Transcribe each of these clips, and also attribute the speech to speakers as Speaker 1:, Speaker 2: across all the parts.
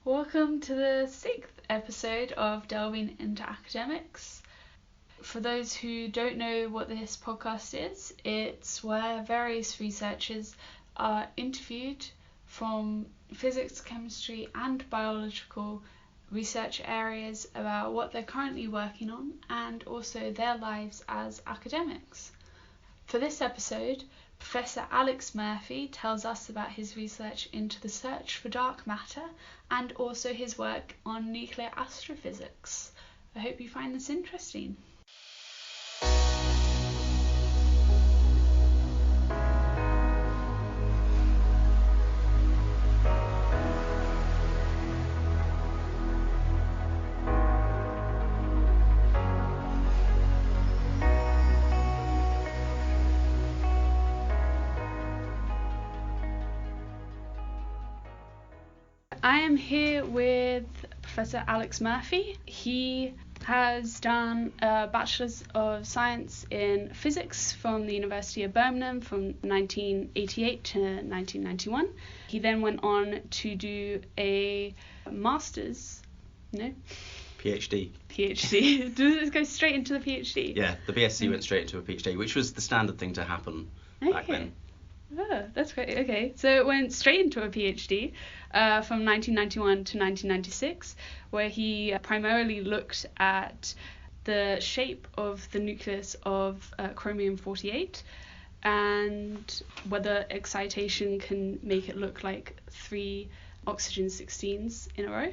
Speaker 1: Welcome to the 6th episode of Delving into Academics. For those who don't know what this podcast is, it's where various researchers are interviewed from physics, chemistry and biological research areas about what they're currently working on and also their lives as academics. For this episode, Professor Alex Murphy tells us about his research into the search for dark matter and also his work on nuclear astrophysics. I hope you find this interesting. I am here with Professor Alex Murphy. He has done a Bachelor's of Science in Physics from the University of Birmingham from 1988 to 1991. He then went on to do a Master's,
Speaker 2: PhD.
Speaker 1: Does it go straight into the PhD?
Speaker 2: Yeah, the BSc went straight into a PhD, which was the standard thing to happen back then.
Speaker 1: Oh, that's great. Okay, so it went straight into a PhD from 1991 to 1996, where he primarily looked at the shape of the nucleus of chromium-48 and whether excitation can make it look like 3 oxygen 16s in a row.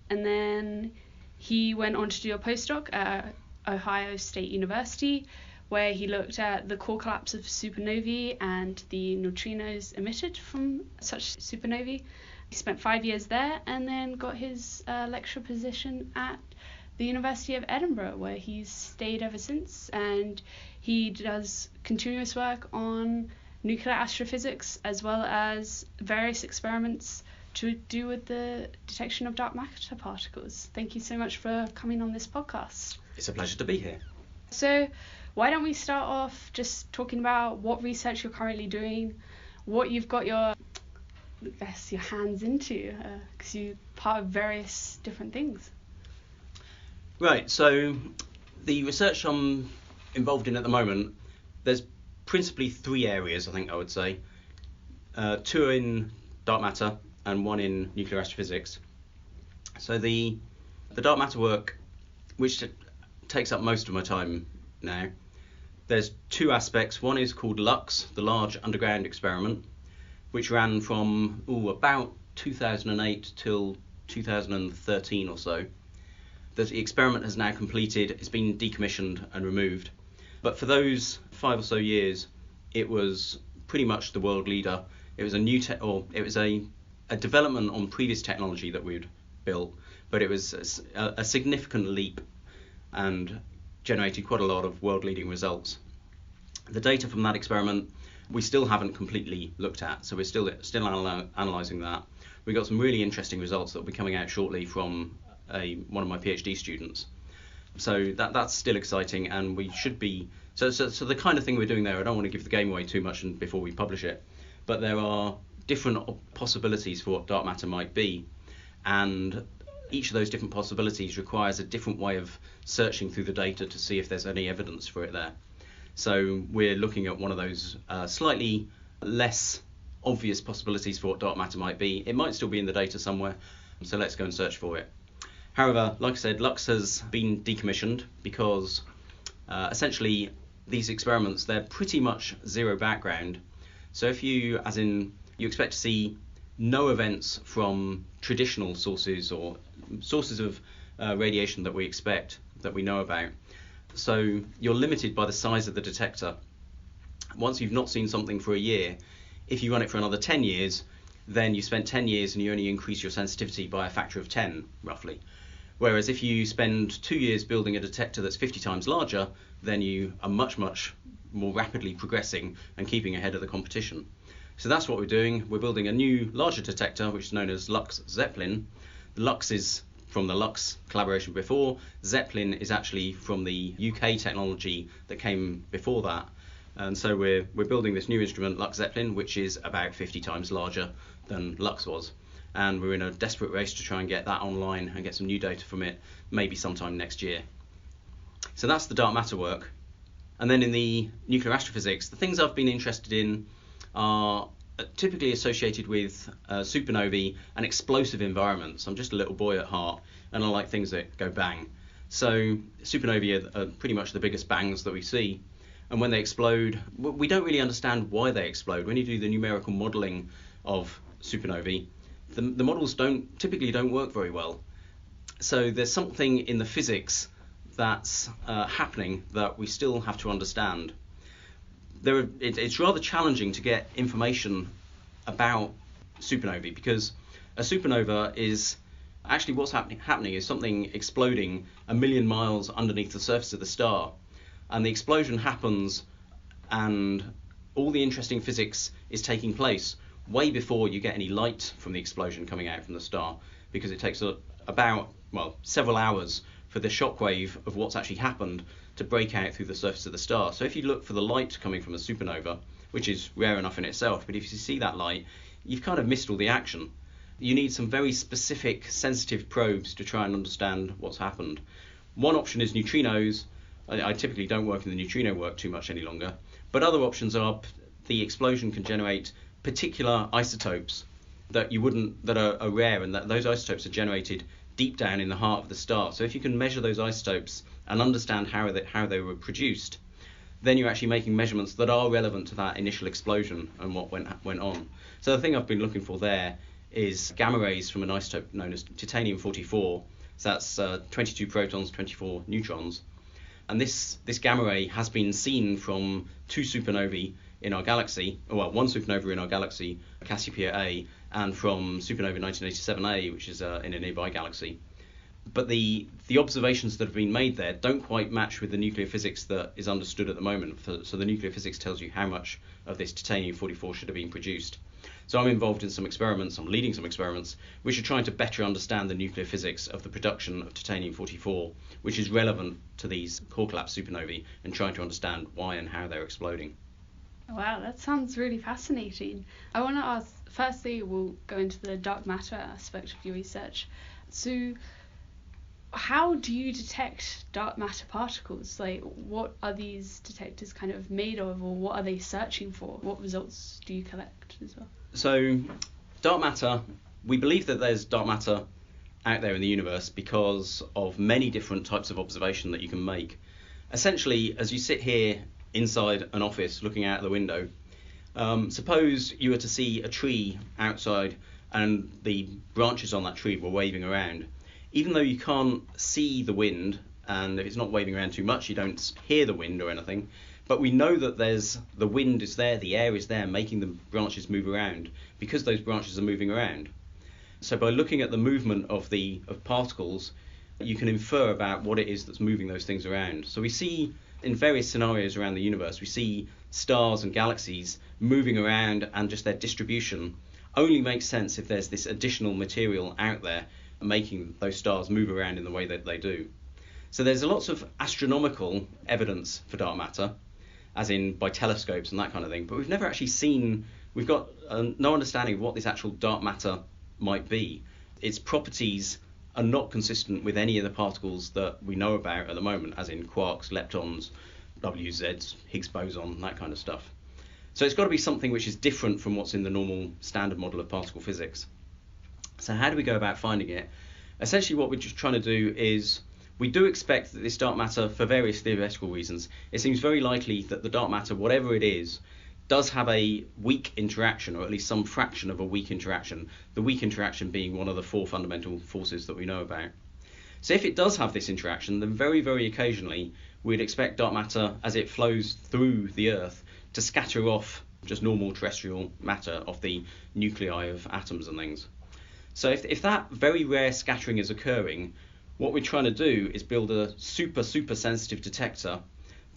Speaker 1: And then he went on to do a postdoc at Ohio State University, where he looked at the core collapse of supernovae and the neutrinos emitted from such supernovae. He spent 5 years there and then got his lecturer position at the University of Edinburgh, where he's stayed ever since, and he does continuous work on nuclear astrophysics as well as various experiments to do with the detection of dark matter particles. Thank you so much for coming on this podcast.
Speaker 2: It's a pleasure to be here.
Speaker 1: So why don't we start off just talking about what research you're currently doing, what you've got your hands into, because you're part of various different things.
Speaker 2: Right, so the research I'm involved in at the moment, there's principally 3 areas, I would say. 2 are in dark matter and 1 in nuclear astrophysics. So the dark matter work, which takes up most of my time now, there's 2 aspects. One is called LUX, the Large Underground Experiment, which ran from about 2008 till 2013 or so. The experiment has now completed, it's been decommissioned and removed. But for those 5 or so years, it was pretty much the world leader. It was a development on previous technology that we'd built, but it was a significant leap and generated quite a lot of world-leading results. The data from that experiment we still haven't completely looked at, so we're still analysing that. We got some really interesting results that will be coming out shortly from one of my PhD students. So that's still exciting, and we should be so the kind of thing we're doing there. I don't want to give the game away too much before we publish it, but there are different possibilities for what dark matter might be, and each of those different possibilities requires a different way of searching through the data to see if there's any evidence for it there. So we're looking at one of those slightly less obvious possibilities for what dark matter might be. It might still be in the data somewhere, so let's go and search for it. However, like I said, LUX has been decommissioned because essentially these experiments, they're pretty much zero background. So if you expect to see no events from traditional sources or sources of radiation that we know about. So you're limited by the size of the detector. Once you've not seen something for a year, if you run it for another 10 years, then you spent 10 years and you only increase your sensitivity by a factor of 10, roughly. Whereas if you spend 2 years building a detector that's 50 times larger, then you are much, much more rapidly progressing and keeping ahead of the competition. So that's what we're doing. We're building a new, larger detector, which is known as Lux Zeppelin. The Lux is from the Lux collaboration before. Zeppelin is actually from the UK technology that came before that. And so we're building this new instrument, Lux Zeppelin, which is about 50 times larger than Lux was. and we're in a desperate race to try and get that online and get some new data from it, maybe sometime next year. So that's the dark matter work. And then in the nuclear astrophysics, the things I've been interested in are typically associated with supernovae and explosive environments. I'm just a little boy at heart, and I like things that go bang. So supernovae are pretty much the biggest bangs that we see. And when they explode, we don't really understand why they explode. When you do the numerical modelling of supernovae, the models typically don't work very well. So there's something in the physics that's happening that we still have to understand. It's rather challenging to get information about supernovae, because a supernova is actually what's happening is something exploding 1 million miles underneath the surface of the star, and the explosion happens and all the interesting physics is taking place way before you get any light from the explosion coming out from the star, because it takes about several hours for the shockwave of what's actually happened to break out through the surface of the star. So if you look for the light coming from a supernova, which is rare enough in itself, but if you see that light, you've kind of missed all the action. You need some very specific, sensitive probes to try and understand what's happened. One option is neutrinos. I typically don't work in the neutrino work too much any longer, but other options are the explosion can generate particular isotopes that are rare, and that those isotopes are generated deep down in the heart of the star. So if you can measure those isotopes and understand how they were produced, then you're actually making measurements that are relevant to that initial explosion and what went on. So the thing I've been looking for there is gamma rays from an isotope known as titanium-44. So that's 22 protons, 24 neutrons. And this gamma ray has been seen from two supernovae in our galaxy, one supernova in our galaxy, Cassiopeia A, and from supernova 1987A, which is in a nearby galaxy. But the observations that have been made there don't quite match with the nuclear physics that is understood at the moment. So the nuclear physics tells you how much of this titanium-44 should have been produced. So I'm involved in some experiments, I'm leading some experiments, which are trying to better understand the nuclear physics of the production of titanium-44, which is relevant to these core collapse supernovae, and trying to understand why and how they're exploding.
Speaker 1: Wow, that sounds really fascinating. I want to ask, firstly, we'll go into the dark matter aspect of your research. So how do you detect dark matter particles? Like, what are these detectors kind of made of, or what are they searching for? What results do you collect as well?
Speaker 2: So dark matter, we believe that there's dark matter out there in the universe because of many different types of observation that you can make. Essentially, as you sit here inside an office looking out the window, suppose you were to see a tree outside and the branches on that tree were waving around. Even though you can't see the wind, and if it's not waving around too much, you don't hear the wind or anything, but we know that the wind is there, the air is there, making the branches move around because those branches are moving around. So by looking at the movement of particles, you can infer about what it is that's moving those things around. So we see in various scenarios around the universe, we see stars and galaxies moving around, and just their distribution only makes sense if there's this additional material out there making those stars move around in the way that they do. So there's lots of astronomical evidence for dark matter, as in by telescopes and that kind of thing, but we've never actually we've got no understanding of what this actual dark matter might be. Its properties are not consistent with any of the particles that we know about at the moment, as in quarks, leptons, WZs, Higgs boson, that kind of stuff. So it's got to be something which is different from what's in the normal standard model of particle physics. So how do we go about finding it? Essentially what we're just trying to do is, we do expect that this dark matter, for various theoretical reasons, it seems very likely that the dark matter, whatever it is, does have a weak interaction, or at least some fraction of a weak interaction, the weak interaction being one of the four fundamental forces that we know about. So if it does have this interaction, then very, very occasionally we'd expect dark matter, as it flows through the Earth, to scatter off just normal terrestrial matter off the nuclei of atoms and things. So if that very rare scattering is occurring, what we're trying to do is build a super sensitive detector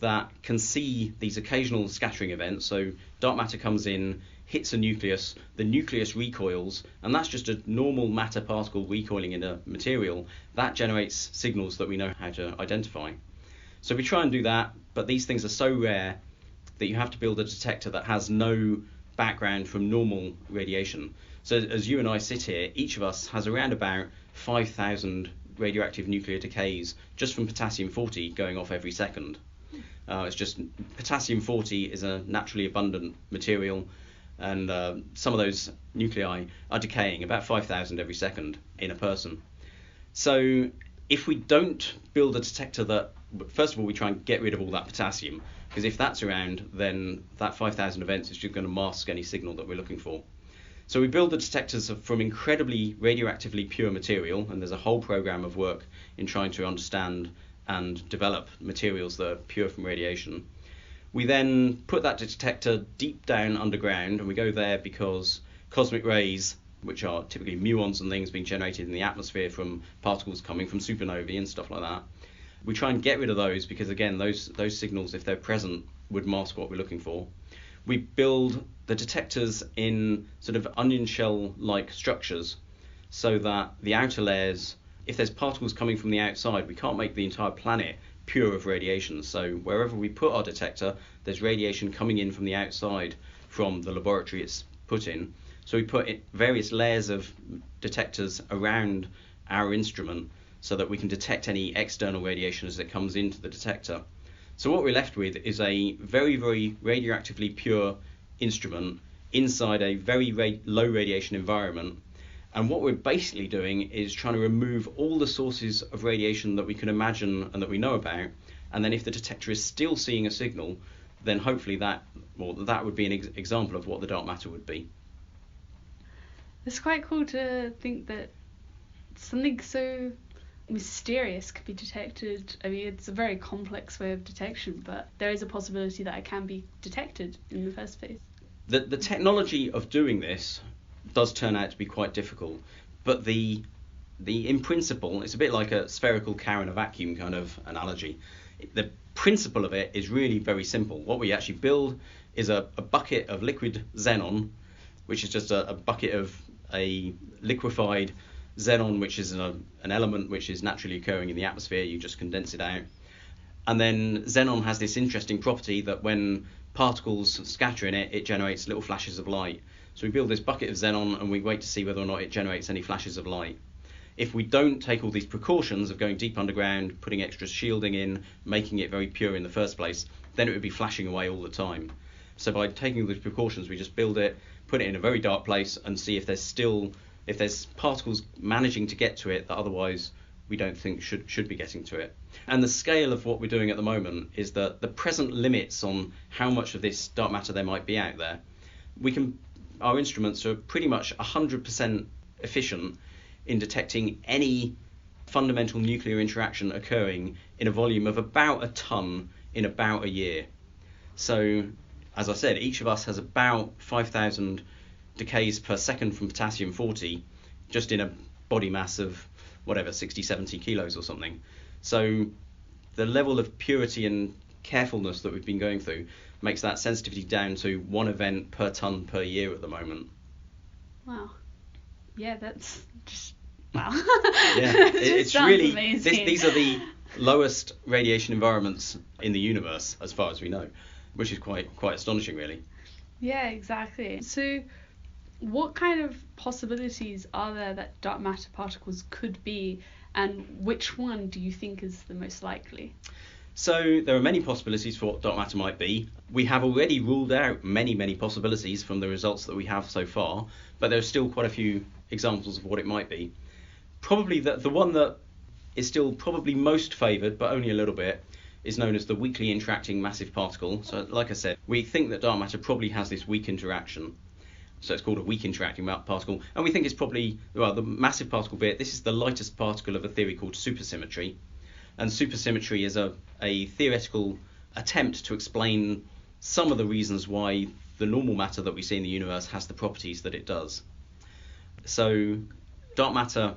Speaker 2: that can see these occasional scattering events. So dark matter comes in, hits a nucleus, the nucleus recoils, and that's just a normal matter particle recoiling in a material. That generates signals that we know how to identify. So we try and do that, but these things are so rare that you have to build a detector that has no background from normal radiation. So as you and I sit here, each of us has around about 5,000 radioactive nuclear decays just from potassium-40 going off every second. It's just potassium-40 is a naturally abundant material, and some of those nuclei are decaying about 5,000 every second in a person. So if we don't build a detector that, first of all, we try and get rid of all that potassium, because if that's around, then that 5,000 events is just going to mask any signal that we're looking for. So we build the detectors from incredibly radioactively pure material, and there's a whole program of work in trying to understand and develop materials that are pure from radiation. We then put that detector deep down underground, and we go there because cosmic rays, which are typically muons and things being generated in the atmosphere from particles coming from supernovae and stuff like that, we try and get rid of those because, again, those signals, if they're present, would mask what we're looking for. We build the detectors in sort of onion shell-like structures so that the outer layers, if there's particles coming from the outside, we can't make the entire planet pure of radiation. So wherever we put our detector, there's radiation coming in from the outside from the laboratory it's put in. So we put various layers of detectors around our instrument so that we can detect any external radiation as it comes into the detector. So what we're left with is a very, very radioactively pure instrument inside a very low radiation environment. And what we're basically doing is trying to remove all the sources of radiation that we can imagine and that we know about. And then if the detector is still seeing a signal, then hopefully that would be an example of what the dark matter would be.
Speaker 1: It's quite cool to think that something so mysterious could be detected. I mean, it's a very complex way of detection, but there is a possibility that it can be detected in the first place.
Speaker 2: The technology of doing this does turn out to be quite difficult, but the in principle, it's a bit like a spherical cow in a vacuum kind of analogy. The principle of it is really very simple. What we actually build is a bucket of liquid xenon, which is just a bucket of a liquefied xenon, which is an element which is naturally occurring in the atmosphere. You just condense it out. And then xenon has this interesting property that when particles scatter in it, it generates little flashes of light. So we build this bucket of xenon and we wait to see whether or not it generates any flashes of light. If we don't take all these precautions of going deep underground, putting extra shielding in, making it very pure in the first place, then it would be flashing away all the time. So by taking all these precautions, we just build it, put it in a very dark place and see if there's particles managing to get to it that otherwise we don't think should be getting to it. And the scale of what we're doing at the moment is that the present limits on how much of this dark matter there might be out there. Our instruments are pretty much 100% efficient in detecting any fundamental nuclear interaction occurring in a volume of about a ton in about a year. So, as I said, each of us has about 5,000 decays per second from potassium-40 just in a body mass of 60, 70 kilos or something. So the level of purity and carefulness that we've been going through makes that sensitivity down to 1 event per ton per year at the moment.
Speaker 1: Wow. Yeah, that's just wow.
Speaker 2: Yeah, it's really amazing. These are the lowest radiation environments in the universe as far as we know, which is quite astonishing, really.
Speaker 1: Yeah, exactly. So what kind of possibilities are there that dark matter particles could be, and which one do you think is the most likely?
Speaker 2: So there are many possibilities for what dark matter might be. We have already ruled out many possibilities from the results that we have so far, but there are still quite a few examples of what it might be. Probably the one that is still probably most favoured, but only a little bit, is known as the weakly interacting massive particle. So like I said, we think that dark matter probably has this weak interaction. So it's called a weak interacting particle. And we think it's probably, the massive particle bit, this is the lightest particle of a theory called supersymmetry. And supersymmetry is a theoretical attempt to explain some of the reasons why the normal matter that we see in the universe has the properties that it does. So dark matter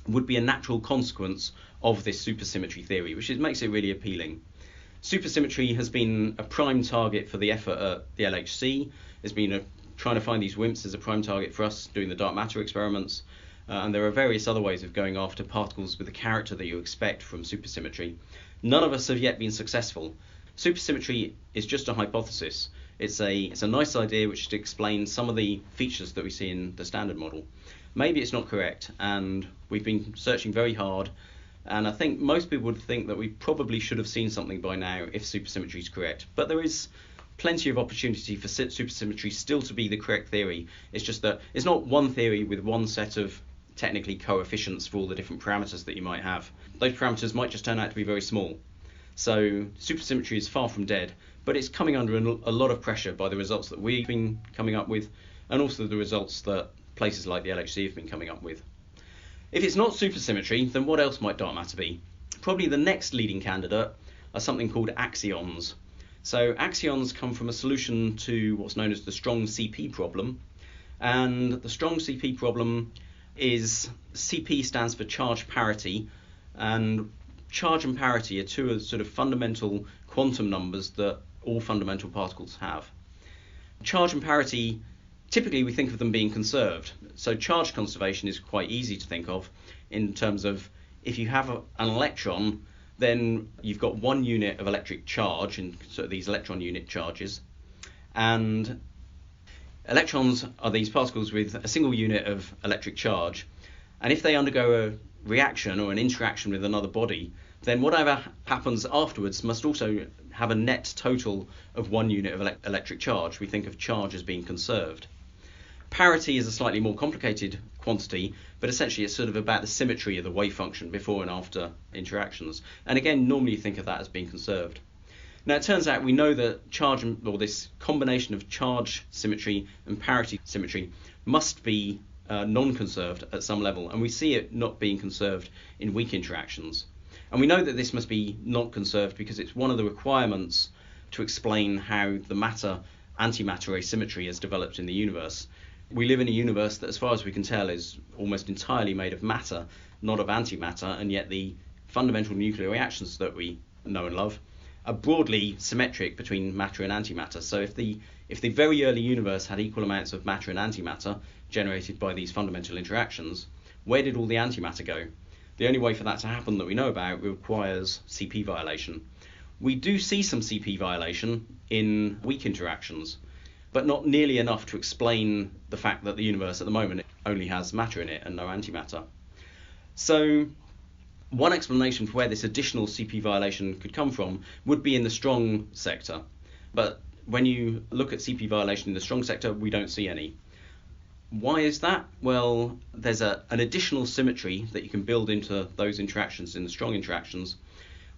Speaker 2: would be a natural consequence of this supersymmetry theory, which makes it really appealing. Supersymmetry has been a prime target for the effort at the LHC. There's been trying to find these WIMPs as a prime target for us doing the dark matter experiments. And there are various other ways of going after particles with the character that you expect from supersymmetry. None of us have yet been successful. Supersymmetry is just a hypothesis. It's a nice idea which explains some of the features that we see in the standard model. Maybe it's not correct, and we've been searching very hard, and I think most people would think that we probably should have seen something by now if supersymmetry is correct. But there is plenty of opportunity for supersymmetry still to be the correct theory. It's just that it's not one theory with one set of technically coefficients for all the different parameters that you might have. Those parameters might just turn out to be very small. So supersymmetry is far from dead, but it's coming under a lot of pressure by the results that we've been coming up with, and also the results that places like the LHC have been coming up with. If it's not supersymmetry, then what else might dark matter be? Probably the next leading candidate are something called axions. So axions come from a solution to what's known as the strong CP problem, and the strong CP problem is CP stands for charge parity, and charge and parity are two sort of fundamental quantum numbers that all fundamental particles have. Charge and parity, typically we think of them being conserved. So charge conservation is quite easy to think of in terms of if you have an electron, then you've got 1 unit of electric charge in sort of these electron unit charges, and electrons are these particles with a single unit of electric charge, and if they undergo a reaction or an interaction with another body, then whatever happens afterwards must also have a net total of 1 unit of electric charge. We think of charge as being conserved. Parity is a slightly more complicated quantity, but essentially it's sort of about the symmetry of the wave function before and after interactions. And again, normally you think of that as being conserved. Now it turns out we know that charge, or this combination of charge symmetry and parity symmetry, must be non-conserved at some level, and we see it not being conserved in weak interactions. And we know that this must be not conserved because it's one of the requirements to explain how the matter-antimatter asymmetry has developed in the universe. We live in a universe that, as far as we can tell, is almost entirely made of matter, not of antimatter, and yet the fundamental nuclear reactions that we know and love are broadly symmetric between matter and antimatter. So if the very early universe had equal amounts of matter and antimatter generated by these fundamental interactions, where did all the antimatter go? The only way for that to happen that we know about requires CP violation. We do see some CP violation in weak interactions, but not nearly enough to explain the fact that the universe at the moment only has matter in it and no antimatter. So one explanation for where this additional CP violation could come from would be in the strong sector. But when you look at CP violation in the strong sector, we don't see any. Why is that? Well, there's an additional symmetry that you can build into those interactions in the strong interactions,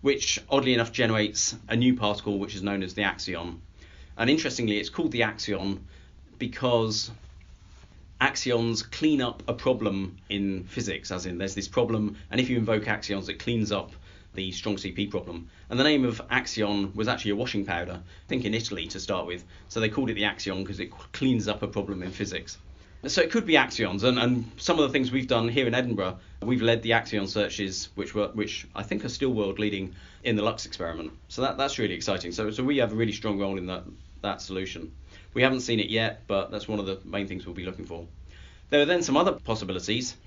Speaker 2: which oddly enough generates a new particle which is known as the axion. And interestingly, it's called the axion because axions clean up a problem in physics, as in there's this problem, and if you invoke axions, it cleans up the strong CP problem. And the name of axion was actually a washing powder, I think in Italy to start with. So they called it the axion because it cleans up a problem in physics. So it could be axions, and some of the things we've done here in Edinburgh, we've led the axion searches, which I think are still world leading in the LUX experiment. So that's really exciting. So we have a really strong role in that solution. We haven't seen it yet, but that's one of the main things we'll be looking for. There are then some other possibilities.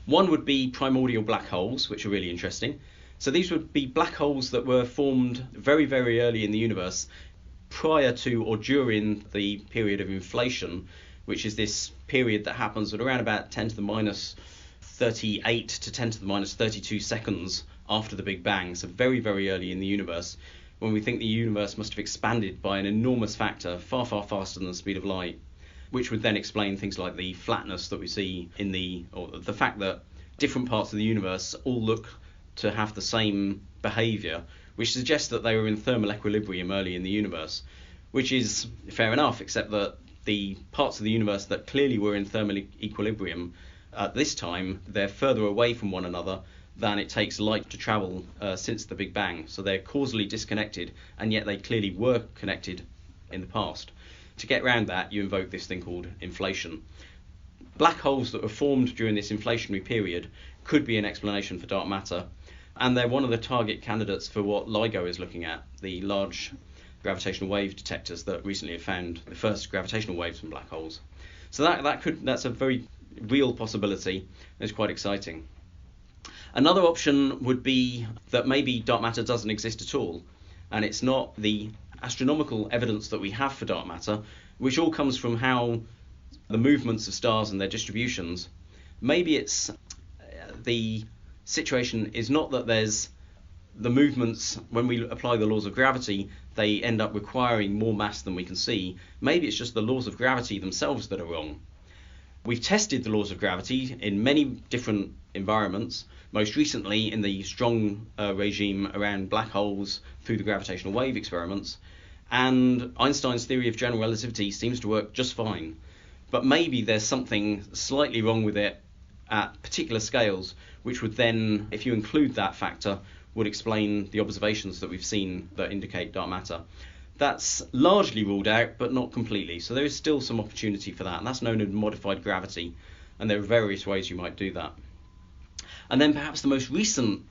Speaker 2: One would be primordial black holes, which are really interesting. So these would be black holes that were formed very, very early in the universe, prior to or during the period of inflation, which is this period that happens at around about 10 to the minus 38 to 10 to the minus 32 seconds after the Big Bang, so very, very early in the universe, when we think the universe must have expanded by an enormous factor, far, far faster than the speed of light, which would then explain things like the flatness that we see or the fact that different parts of the universe all look to have the same behavior, which suggests that they were in thermal equilibrium early in the universe, which is fair enough, except that the parts of the universe that clearly were in thermal equilibrium at this time, they're further away from one another than it takes light to travel since the Big Bang. So they're causally disconnected, and yet they clearly were connected in the past. To get around that, you invoke this thing called inflation. Black holes that were formed during this inflationary period could be an explanation for dark matter, and they're one of the target candidates for what LIGO is looking at, the large gravitational wave detectors that recently have found the first gravitational waves from black holes. So that's a very real possibility. It's quite exciting. Another option would be that maybe dark matter doesn't exist at all, and it's not the astronomical evidence that we have for dark matter, which all comes from how the movements of stars and their distributions, maybe it's the situation is not that there's the movements, when we apply the laws of gravity, they end up requiring more mass than we can see. Maybe it's just the laws of gravity themselves that are wrong. We've tested the laws of gravity in many different environments, most recently in the strong regime around black holes through the gravitational wave experiments, and Einstein's theory of general relativity seems to work just fine. But maybe there's something slightly wrong with it at particular scales, which would then, if you include that factor, would explain the observations that we've seen that indicate dark matter. That's largely ruled out, but not completely. So there is still some opportunity for that, and that's known as modified gravity, and there are various ways you might do that. And then perhaps the most recent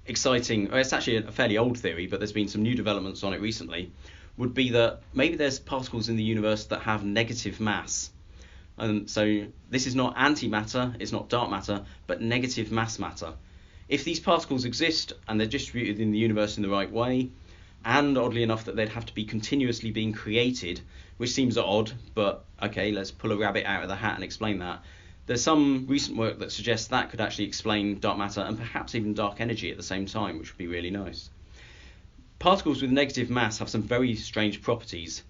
Speaker 2: exciting, it's actually a fairly old theory, but there's been some new developments on it recently, would be that maybe there's particles in the universe that have negative mass. And so this is not antimatter, it's not dark matter, but negative mass matter. If these particles exist and they're distributed in the universe in the right way, and oddly enough that they'd have to be continuously being created, which seems odd, but okay, let's pull a rabbit out of the hat and explain that. There's some recent work that suggests that could actually explain dark matter and perhaps even dark energy at the same time, which would be really nice. Particles with negative mass have some very strange properties.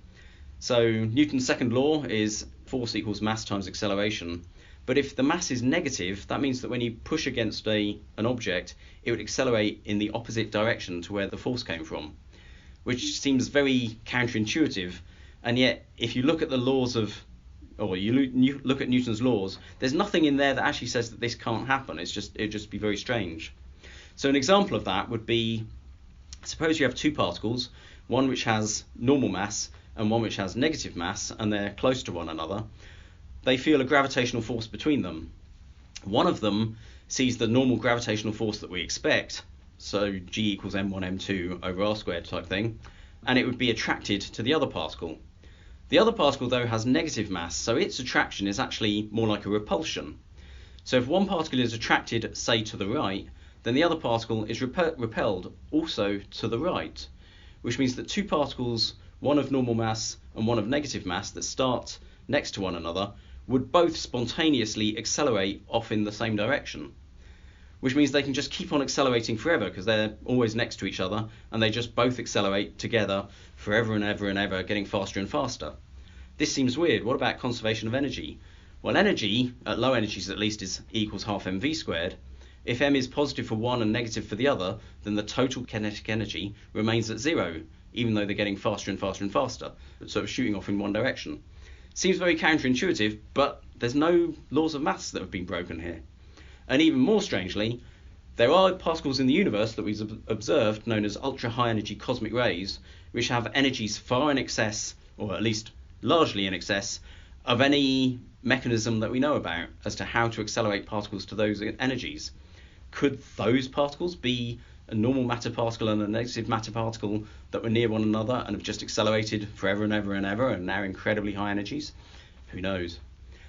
Speaker 2: So Newton's second law is force equals mass times acceleration. But if the mass is negative, that means that when you push against an object, it would accelerate in the opposite direction to where the force came from, which seems very counterintuitive. And yet, if you look at the laws of, or you look at Newton's laws, there's nothing in there that actually says that this can't happen. It'd just be very strange. So an example of that would be, suppose you have two particles, one which has normal mass and one which has negative mass, and they're close to one another. They feel a gravitational force between them. One of them sees the normal gravitational force that we expect, so G equals m1 m2 over r squared type thing, and it would be attracted to the other particle. The other particle though has negative mass, so its attraction is actually more like a repulsion. So if one particle is attracted, say, to the right, then the other particle is repelled also to the right, which means that two particles, one of normal mass and one of negative mass, that start next to one another would both spontaneously accelerate off in the same direction, which means they can just keep on accelerating forever because they're always next to each other, and they just both accelerate together forever and ever and ever, getting faster and faster. This seems weird. What about conservation of energy? Well, energy, at low energies at least, is E equals half mv squared. If m is positive for one and negative for the other, then the total kinetic energy remains at zero, even though they're getting faster and faster and faster, sort of shooting off in one direction. Seems very counterintuitive, but there's no laws of mass that have been broken here. And even more strangely, there are particles in the universe that we've observed, known as ultra-high energy cosmic rays, which have energies far in excess, or at least largely in excess, of any mechanism that we know about as to how to accelerate particles to those energies. Could those particles be a normal matter particle and a negative matter particle that were near one another and have just accelerated forever and ever and ever and now incredibly high energies? Who knows?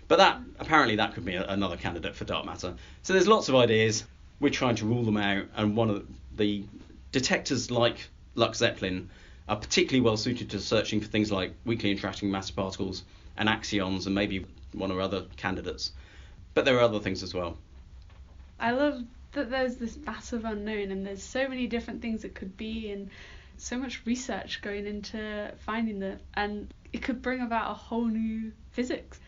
Speaker 2: But apparently that could be another candidate for dark matter. So there's lots of ideas. We're trying to rule them out, and one of the detectors like Lux Zeppelin are particularly well suited to searching for things like weakly interacting matter particles and axions and maybe one or other candidates. But there are other things as well.
Speaker 1: I love that there's this massive unknown and there's so many different things it could be and so much research going into finding them, and it could bring about a whole new physics.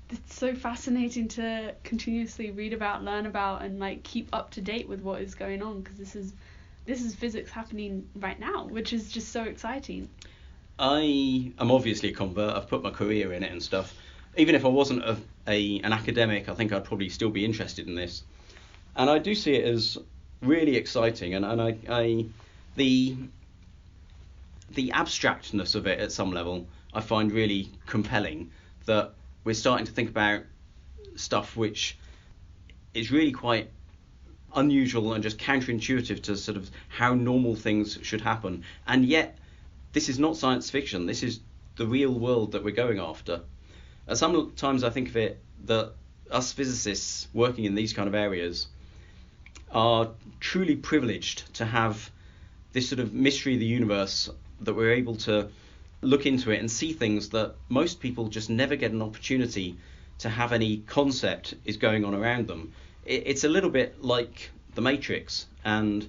Speaker 1: It's so fascinating to continuously read about, learn about, and like keep up to date with what is going on, because this is physics happening right now, which is just so exciting.
Speaker 2: I am obviously a convert. I've put my career in it and stuff. Even if I wasn't an academic, I think I'd probably still be interested in this. And I do see it as really exciting, and the abstractness of it at some level I find really compelling, that we're starting to think about stuff which is really quite unusual and just counterintuitive to sort of how normal things should happen. And yet, this is not science fiction. This is the real world that we're going after. And sometimes I think of it that us physicists working in these kind of areas are truly privileged to have this sort of mystery of the universe that we're able to look into it and see things that most people just never get an opportunity to have any concept is going on around them. It's a little bit like the Matrix, and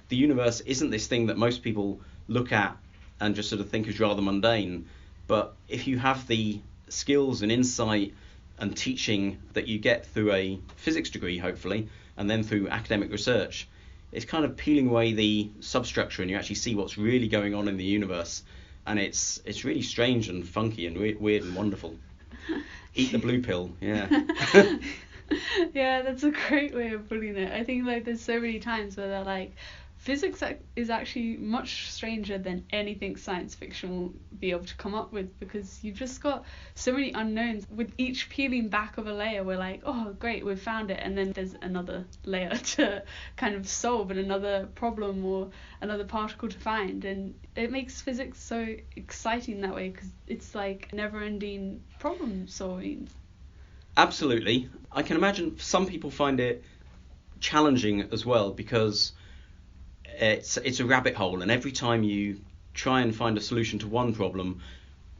Speaker 2: the universe isn't this thing that most people look at and just sort of think is rather mundane. But if you have the skills and insight and teaching that you get through a physics degree, hopefully, and then through academic research, it's kind of peeling away the substructure and you actually see what's really going on in the universe. And it's really strange and funky and weird and wonderful. Eat the blue pill, yeah.
Speaker 1: Yeah, that's a great way of putting it. I think like there's so many times where they're like, physics is actually much stranger than anything science fiction will be able to come up with, because you've just got so many unknowns. With each peeling back of a layer, we're like, oh great, we've found it, and then there's another layer to kind of solve and another problem or another particle to find, and it makes physics so exciting that way, because it's like never-ending problem solving.
Speaker 2: Absolutely. I can imagine some people find it challenging as well, because it's a rabbit hole, and every time you try and find a solution to one problem,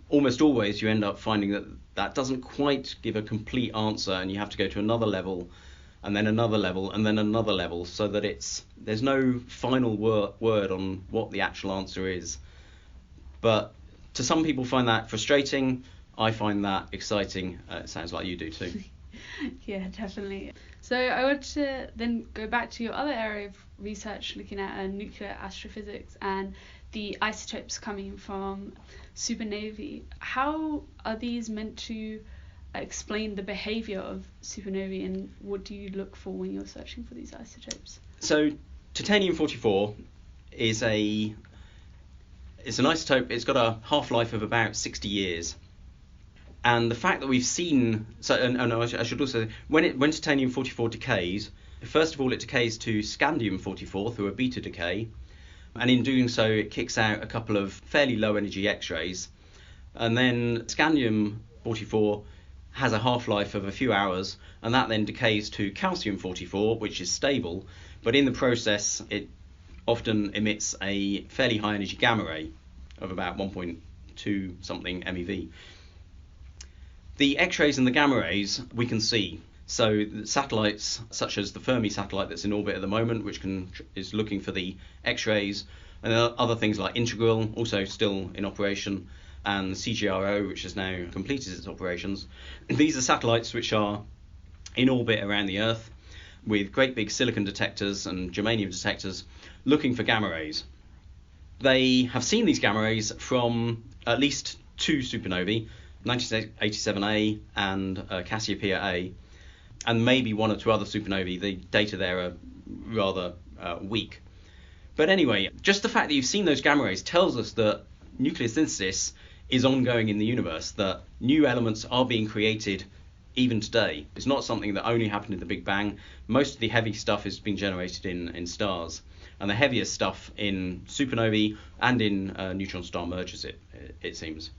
Speaker 2: almost always you end up finding that doesn't quite give a complete answer, and you have to go to another level and then another level and then another level, so that there's no final word on what the actual answer is. But to some people find that frustrating. I find that exciting. It sounds like you do too.
Speaker 1: Yeah, definitely. So I want to then go back to your other area of research, looking at nuclear astrophysics and the isotopes coming from supernovae. How are these meant to explain the behavior of supernovae, and what do you look for when you're searching for these isotopes? So
Speaker 2: titanium-44 is an isotope. It's got a half-life of about 60 years. And the fact that we've seen, I should also say, when titanium-44 decays, first of all it decays to scandium-44 through a beta decay, and in doing so it kicks out a couple of fairly low energy X-rays, and then scandium-44 has a half-life of a few hours, and that then decays to calcium-44, which is stable, but in the process it often emits a fairly high energy gamma ray of about 1.2 something MeV. The X-rays and the gamma rays we can see. So satellites such as the Fermi satellite that's in orbit at the moment, which is looking for the X-rays, and other things like Integral, also still in operation, and CGRO, which has now completed its operations. These are satellites which are in orbit around the Earth with great big silicon detectors and germanium detectors looking for gamma rays. They have seen these gamma rays from at least two supernovae, 1987A and Cassiopeia A, and maybe one or two other supernovae. The data there are rather weak. But anyway, just the fact that you've seen those gamma rays tells us that nuclear synthesis is ongoing in the universe, that new elements are being created even today. It's not something that only happened in the Big Bang. Most of the heavy stuff is being generated in stars, and the heaviest stuff in supernovae and in neutron star mergers, it seems.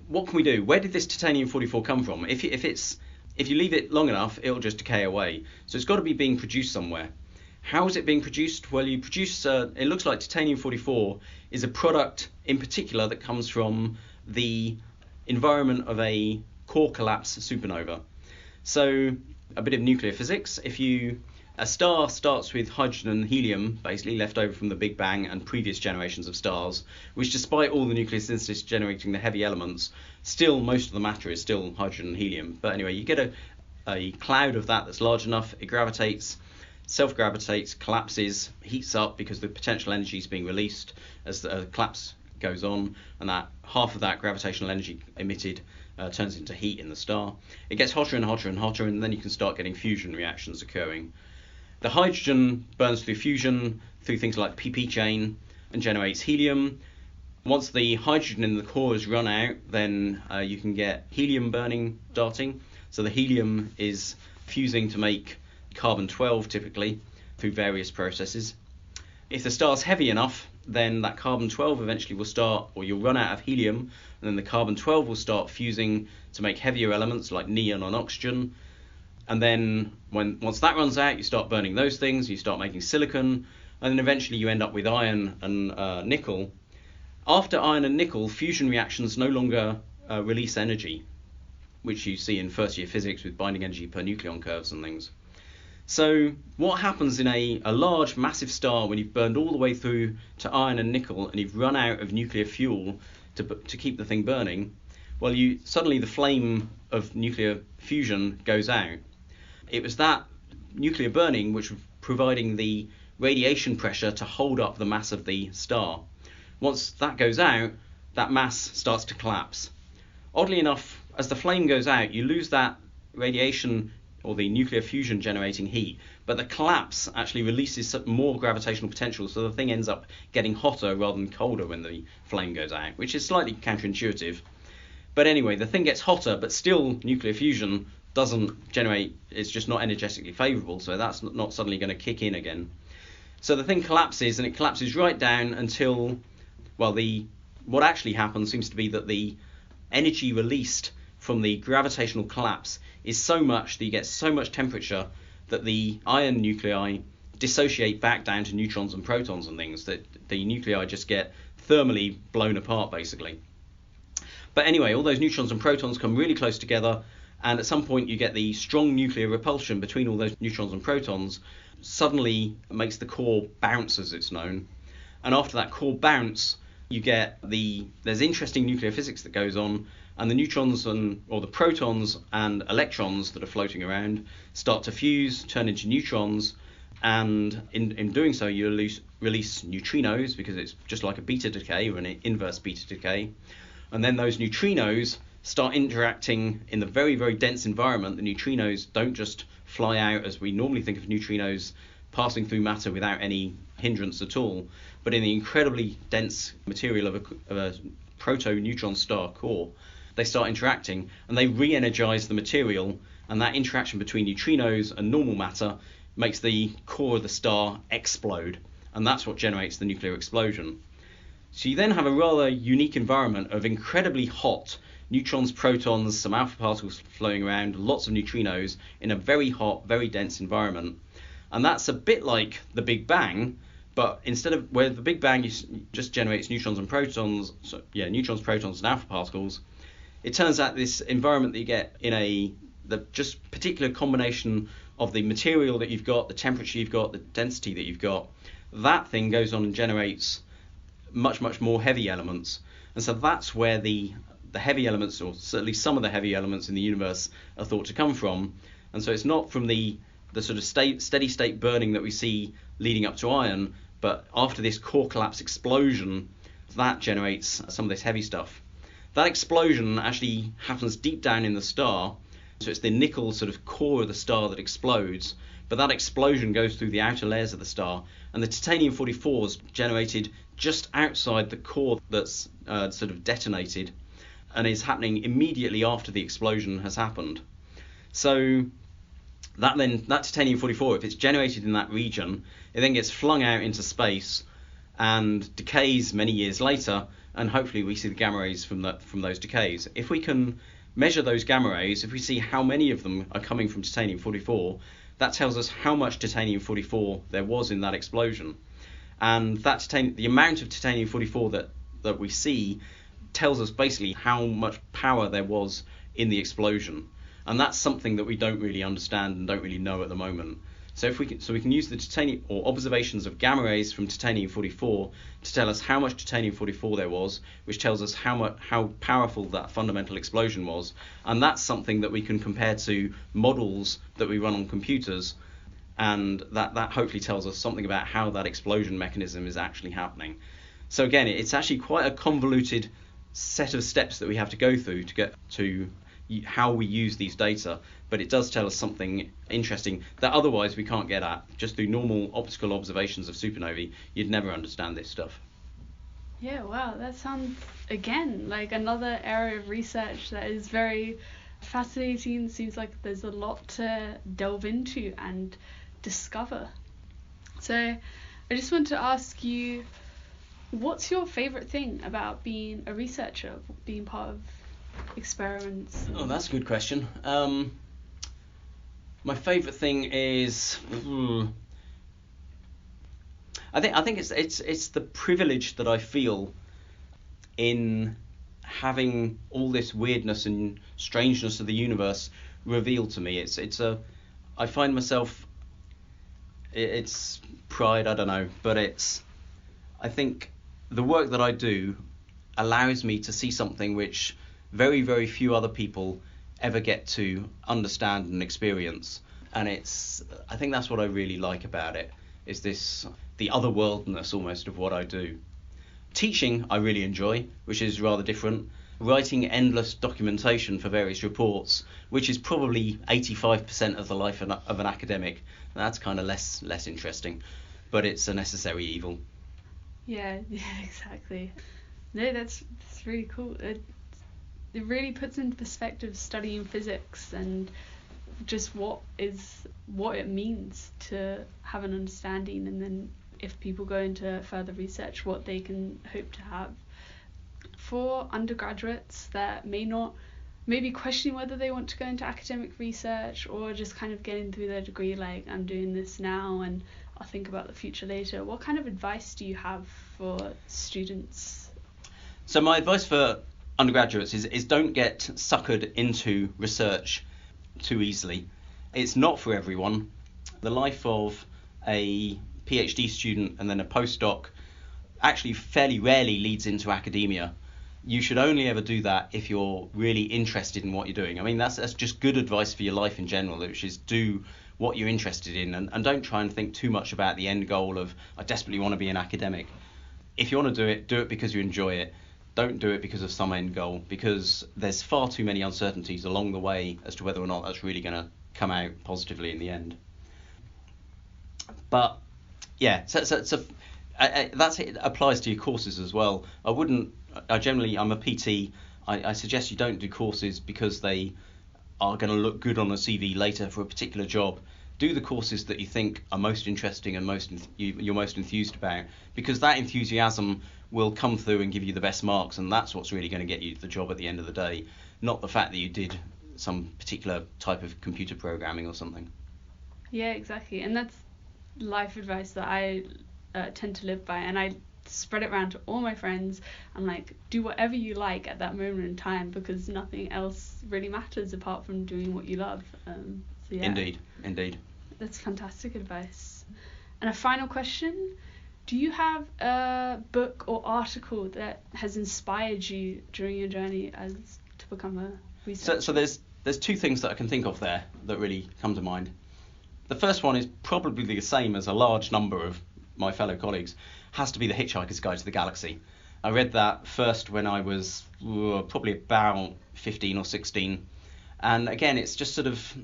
Speaker 2: What can we do? Where did this titanium-44 come from? If you leave it long enough, it'll just decay away. So it's got to be being produced somewhere. How is it being produced? Well, you produce, it looks like titanium-44 is a product in particular that comes from the environment of a core collapse supernova. So a bit of nuclear physics. A star starts with hydrogen and helium, basically left over from the Big Bang and previous generations of stars, which despite all the nuclear synthesis generating the heavy elements, still most of the matter is still hydrogen and helium. But anyway, you get a cloud of that's large enough, it gravitates, self-gravitates, collapses, heats up because the potential energy is being released as the collapse goes on, and that half of that gravitational energy emitted turns into heat in the star. It gets hotter and hotter and hotter, and then you can start getting fusion reactions occurring. The hydrogen burns through fusion through things like the pp chain and generates helium. Once the hydrogen in the core is run out, then you can get helium burning starting. So the helium is fusing to make carbon-12 typically through various processes. If the star's heavy enough, then that carbon-12 eventually will start, or you'll run out of helium, and then the carbon-12 will start fusing to make heavier elements like neon and oxygen. And then once that runs out, you start burning those things, you start making silicon, and then eventually you end up with iron and nickel. After iron and nickel, fusion reactions no longer release energy, which you see in first year physics with binding energy per nucleon curves and things. So what happens in a large massive star when you've burned all the way through to iron and nickel and you've run out of nuclear fuel to keep the thing burning? Well, suddenly the flame of nuclear fusion goes out. It was that nuclear burning which was providing the radiation pressure to hold up the mass of the star. Once that goes out, that mass starts to collapse. Oddly enough, as the flame goes out, you lose that radiation or the nuclear fusion generating heat, but the collapse actually releases more gravitational potential, so the thing ends up getting hotter rather than colder when the flame goes out, which is slightly counterintuitive. But anyway, the thing gets hotter, but still nuclear fusion doesn't generate, it's just not energetically favourable, so that's not suddenly going to kick in again. So the thing collapses, and it collapses right down until, well, what actually happens seems to be that the energy released from the gravitational collapse is so much that you get so much temperature that the iron nuclei dissociate back down to neutrons and protons and things, that the nuclei just get thermally blown apart basically. But anyway, all those neutrons and protons come really close together, and at some point you get the strong nuclear repulsion between all those neutrons and protons suddenly makes the core bounce, as it's known. And after that core bounce, you get there's interesting nuclear physics that goes on, and the neutrons or the protons and electrons that are floating around start to fuse, turn into neutrons, and in doing so you release neutrinos, because it's just like a beta decay or an inverse beta decay. And then those neutrinos start interacting in the very, very dense environment. The neutrinos don't just fly out as we normally think of neutrinos passing through matter without any hindrance at all, but in the incredibly dense material of a proto-neutron star core, they start interacting and they re-energize the material, and that interaction between neutrinos and normal matter makes the core of the star explode, and that's what generates the nuclear explosion. So you then have a rather unique environment of incredibly hot neutrons, protons, some alpha particles flowing around, lots of neutrinos in a very hot, very dense environment. And that's a bit like the Big Bang, but instead of where the Big Bang just generates neutrons and protons, neutrons, protons, and alpha particles, it turns out this environment that you get in the just particular combination of the material that you've got, the temperature you've got, the density that you've got, that thing goes on and generates much, much more heavy elements. And so that's where the heavy elements, or certainly some of the heavy elements in the universe, are thought to come from. And so it's not from the sort of steady state burning that we see leading up to iron, but after this core collapse explosion, that generates some of this heavy stuff. That explosion actually happens deep down in the star, so it's the nickel sort of core of the star that explodes, but that explosion goes through the outer layers of the star, and the titanium-44 is generated just outside the core that's sort of detonated, and is happening immediately after the explosion has happened. So that titanium-44, if it's generated in that region, it then gets flung out into space and decays many years later, and hopefully we see the gamma rays from those decays. If we can measure those gamma rays, if we see how many of them are coming from titanium-44, that tells us how much titanium-44 there was in that explosion. And the amount of titanium-44 that we see tells us basically how much power there was in the explosion. And that's something that we don't really understand and don't really know at the moment. So we can use the titanium or observations of gamma rays from titanium-44 to tell us how much titanium-44 there was, which tells us how powerful that fundamental explosion was. And that's something that we can compare to models that we run on computers, and that hopefully tells us something about how that explosion mechanism is actually happening. So again, it's actually quite a convoluted set of steps that we have to go through to get to how we use these data, but it does tell us something interesting that otherwise we can't get at. Just through normal optical observations of supernovae, you'd never understand this stuff.
Speaker 1: Yeah, wow, that sounds, again, like another area of research that is very fascinating. Seems like there's a lot to delve into and discover. So I just want to ask you, what's your favourite thing about being a researcher, being part of experiments?
Speaker 2: Oh, that's a good question. My favourite thing is, I think it's the privilege that I feel in having all this weirdness and strangeness of the universe revealed to me. I find myself, it's pride, I don't know, but I think the work that I do allows me to see something which very, very few other people ever get to understand and experience. And I think that's what I really like about it, is the otherworldness almost of what I do. Teaching I really enjoy, which is rather different. Writing endless documentation for various reports, which is probably 85% of the life of an academic, that's kind of less interesting, but it's a necessary evil.
Speaker 1: Yeah, exactly. No, that's really cool. It really puts into perspective studying physics and just what it means to have an understanding, and then if people go into further research, what they can hope to have. For undergraduates that may be questioning whether they want to go into academic research, or just kind of getting through their degree, like, I'm doing this now and I'll think about the future later, what kind of advice do you have for students?
Speaker 2: So my advice for undergraduates is don't get suckered into research too easily. It's not for everyone. The life of a PhD student and then a postdoc actually fairly rarely leads into academia. You should only ever do that if you're really interested in what you're doing. I mean, that's just good advice for your life in general, which is do what you're interested in, and don't try and think too much about the end goal of, I desperately want to be an academic. If you want to do it because you enjoy it. Don't do it because of some end goal, because there's far too many uncertainties along the way as to whether or not that's really going to come out positively in the end. But yeah, so that applies to your courses as well. I'm a PT. I suggest you don't do courses because they are going to look good on a CV later for a particular job. Do the courses that you think are most interesting and you're most enthused about, because that enthusiasm will come through and give you the best marks, and that's what's really going to get you the job at the end of the day, not the fact that you did some particular type of computer programming or something.
Speaker 1: Yeah, exactly. And that's life advice that I tend to live by, and I spread it around to all my friends. I'm like, do whatever you like at that moment in time, because nothing else really matters apart from doing what you love. So yeah.
Speaker 2: Indeed.
Speaker 1: That's fantastic advice. And a final question, do you have a book or article that has inspired you during your journey to become a researcher?
Speaker 2: So there's two things that I can think of there that really come to mind. The first one is probably the same as a large number of my fellow colleagues, has to be the Hitchhiker's Guide to the Galaxy. I read that first when I was probably about 15 or 16, and again, it's just sort of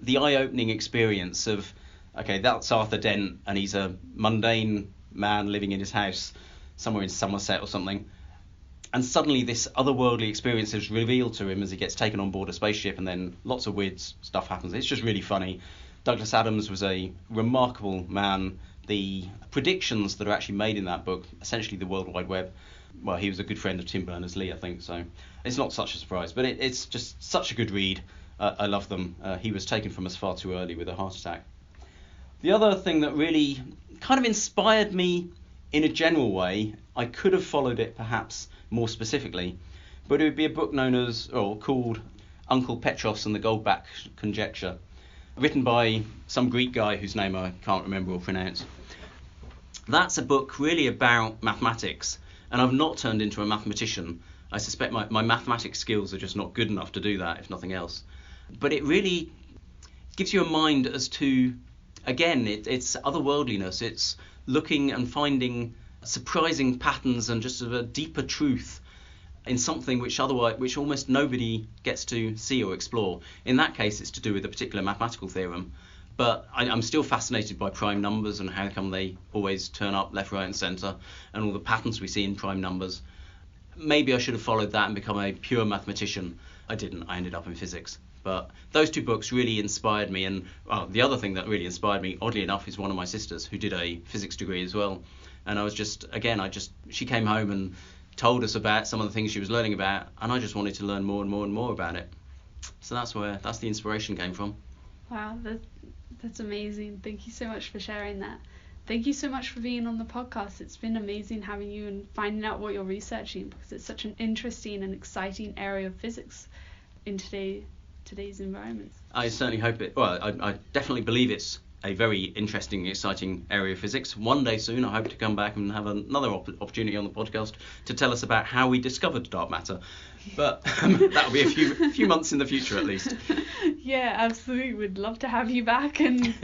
Speaker 2: the eye-opening experience of, okay, that's Arthur Dent, and he's a mundane man living in his house somewhere in Somerset or something, and suddenly this otherworldly experience is revealed to him as he gets taken on board a spaceship, and then lots of weird stuff happens. It's just really funny. Douglas Adams was a remarkable man. The predictions that are actually made in that book, essentially the World Wide Web, well, he was a good friend of Tim Berners-Lee, I think, so it's not such a surprise, but it's just such a good read. I love them. He was taken from us far too early with a heart attack. The other thing that really kind of inspired me in a general way, I could have followed it perhaps more specifically, but it would be a book called Uncle Petros and the Goldbach Conjecture, written by some Greek guy whose name I can't remember or pronounce. That's a book really about mathematics, and I've not turned into a mathematician. I suspect my mathematics skills are just not good enough to do that, if nothing else. But it really gives you a mind as to, again, it's otherworldliness. It's looking and finding surprising patterns and just a deeper truth in something which almost nobody gets to see or explore. In that case, it's to do with a particular mathematical theorem. But I'm still fascinated by prime numbers and how come they always turn up left, right, and centre, and all the patterns we see in prime numbers. Maybe I should have followed that and become a pure mathematician. I didn't. I ended up in physics. But those two books really inspired me, and the other thing that really inspired me, oddly enough, is one of my sisters who did a physics degree as well. And I was she came home and told us about some of the things she was learning about, and I just wanted to learn more and more and more about it. So that's the inspiration came from.
Speaker 1: Wow, that's amazing. Thank you so much for sharing that. Thank you so much for being on the podcast. It's been amazing having you and finding out what you're researching, because it's such an interesting and exciting area of physics in today's environment.
Speaker 2: I certainly hope it. Well, I definitely believe it's a very interesting, exciting area of physics. One day soon, I hope to come back and have another opportunity on the podcast to tell us about how we discovered dark matter. But that'll be a few months in the future at least.
Speaker 1: Yeah, absolutely. We'd love to have you back and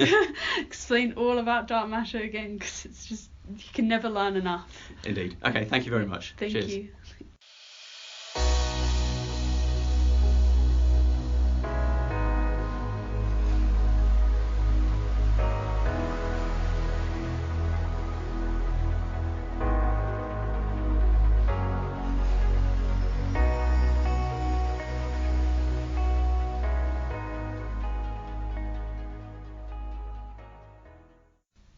Speaker 1: explain all about dark matter again, because it's just, you can never learn enough.
Speaker 2: Indeed. Okay, thank you very much.
Speaker 1: Thank
Speaker 2: Cheers.
Speaker 1: you.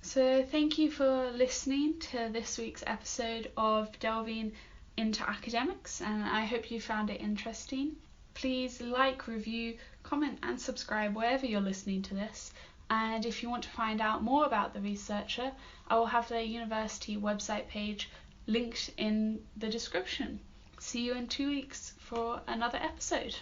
Speaker 1: So thank you for listening to this week's episode of Delving into Academics, and I hope you found it interesting. Please like, review, comment and subscribe wherever you're listening to this. And if you want to find out more about the researcher, I will have their university website page linked in the description. See you in 2 weeks for another episode.